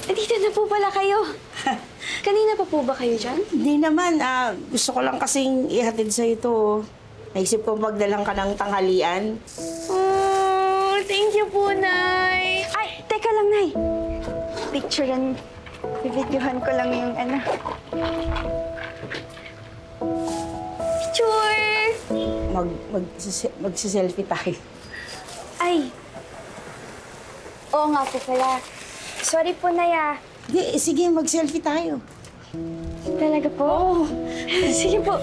Nandito na po pala kayo. Kanina pa po ba kayo dyan? Hindi naman. Gusto ko lang kasing ihatid sa ito. Naisip ko magdalang ka ng tanghalian. Oh, thank you po, Nay. Ay, teka lang, Nay. Picturean. Bibidyohan ko lang yung ano. Picture! Magsiselfie tayo. Ay. Oo nga po pala. Sorry po, Nay, Hindi, sige, mag-selfie tayo. Talaga po? Oo. Sige po.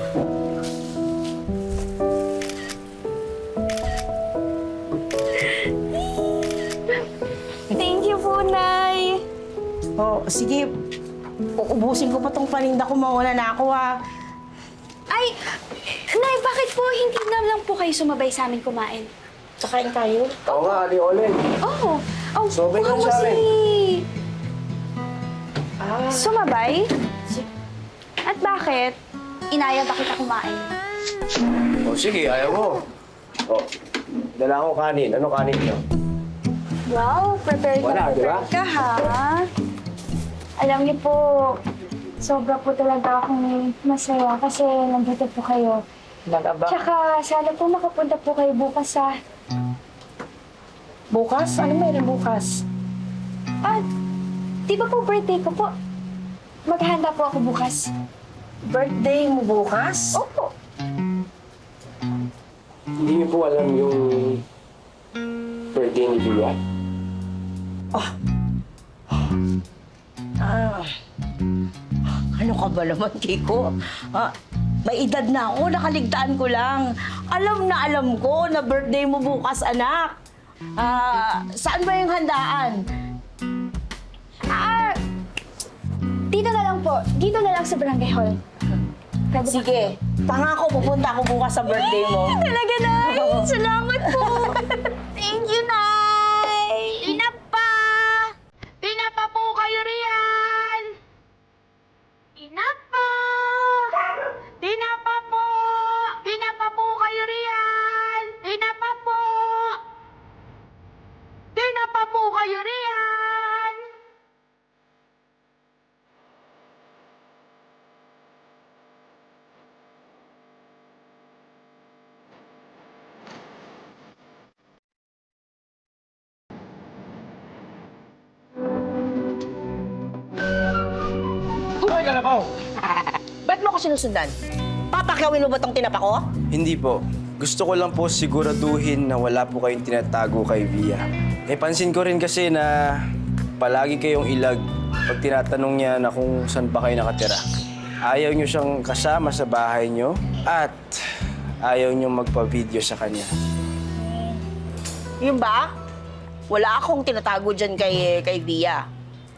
Thank you po, Nay. Oh, sige. Uubusin ko pa tong paninda ko. Mauna na ako, Ay, Nay, bakit po hindi na lang po kayo sumabay sa amin kumain? Kakain tayo. Oo nga, Ali Olen. Oh, Sumabay ka baka sa amin. Sumabay? At bakit? Inaya ba kita kumain? O sige, ayaw mo. O, dala ko kanin. Ano kanin niyo? Wow, prepared Wala, na di ba? prepared ka, ha? Alam niyo po, sobra po talaga akong masaya kasi nandito po kayo. Ba? Tsaka, sana po makapunta po kayo bukas, ha? Bukas? Ano meron bukas? Ah, di ba po birthday ko po? Maghahanda po ako bukas. Birthday mo bukas? Opo. Hindi niyo po alam yung birthday ni Via. Ano ka ba naman, Kiko? May edad na ako, nakaligtaan ko lang. Alam ko na birthday mo bukas, anak. Saan ba yung handaan? Dito na lang po. Dito na lang sa barangay hall. Pwede ba? Sige, pangako pupunta ako bukas sa birthday mo. Talaga, Nay! Salamat po! Thank you, Nay! Tinapa! Tinapa po kayo riyan! Tinapa! Tinapa po! Tinapa po kayo riyan! Tinapa po! Tinapa po kayo riyan! Ay, kalabaw! Ba't mo ako sinusundan? Papakawin mo ba tong tinapa ko? Hindi po. Gusto ko lang po siguraduhin na wala po kayong tinatago kay Via. Pansin ko rin kasi na palagi kayong ilag pag tinatanong niya na kung saan ba kayo nakatira. Ayaw niyo siyang kasama sa bahay niyo at ayaw niyo magpa-video sa kanya. Yun ba? Wala akong tinatago dyan kay Via.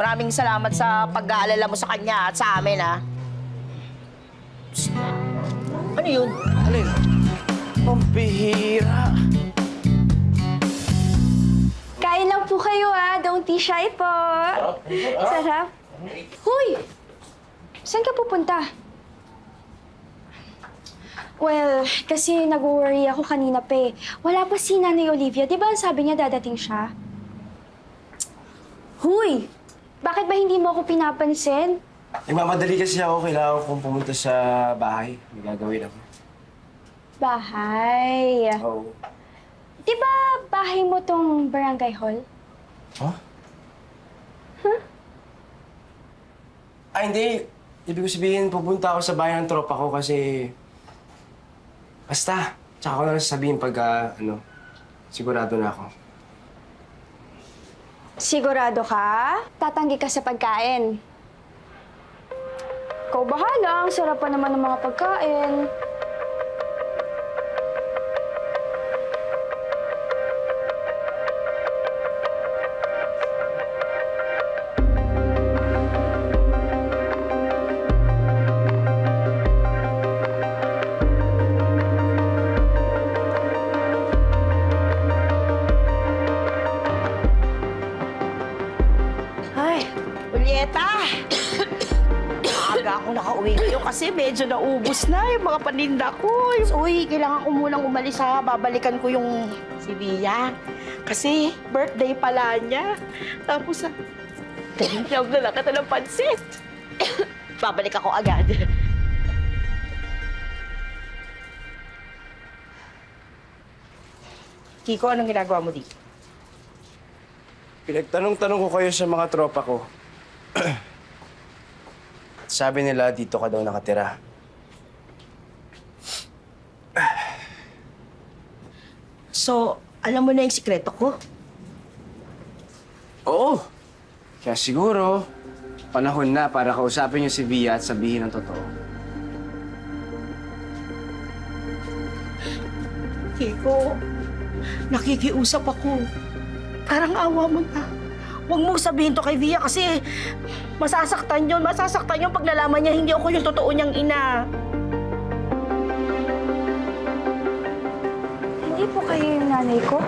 Maraming salamat sa pag-aalala mo sa kanya at sa amin, ha? Psst. Ano yun? Alin? Pambihira. Kain lang po kayo, ha? Don't be shy po. Sarap. Huy! Saan ka pupunta? Well, kasi nag-worry ako kanina pa eh. Wala pa si Nanay Olivia. Di ba sabi niya dadating siya? Huy! Bakit ba hindi mo ako pinapansin? Mamadali kasi ako. Kailangan kong pumunta sa bahay. May gagawin ako. Bahay. Oo. Di ba bahay mo tong barangay hall? Huh? Ay, hindi. Ibig ko sabihin, pupunta ako sa bahay ng tropa ko kasi... Basta. Tsaka ko na lang sasabihin pag, sigurado na ako. Sigurado ka? Tatanggi ka sa pagkain. Ikaw bahala. Ang sarap pa naman ng mga pagkain. Ay, Julieta! Aga akong nakauwi ngayon kasi medyo naubos na yung mga paninda ko. Uy, kailangan ko munang umalis, ha. Babalikan ko yung si Via. Kasi birthday pala niya. Tapos, Tinignan na lang kita ng pansit. Babalik ako agad. Kiko, anong ginagawa mo dito? Pinagtanong-tanong ko kayo sa mga tropa ko. At sabi nila, dito ka daw nakatira. So, alam mo na yung sikreto ko? Oo. Kaya siguro, panahon na para kausapin niyo si Via at sabihin ang totoo. Kiko, nakikiusap ako. Parang awa mo na. Huwag mong sabihin to kay Via kasi masasaktan yun. Masasaktan yun pag nalaman niya hindi ako yung totoo niyang ina. Hindi po kayo yung nanay ko?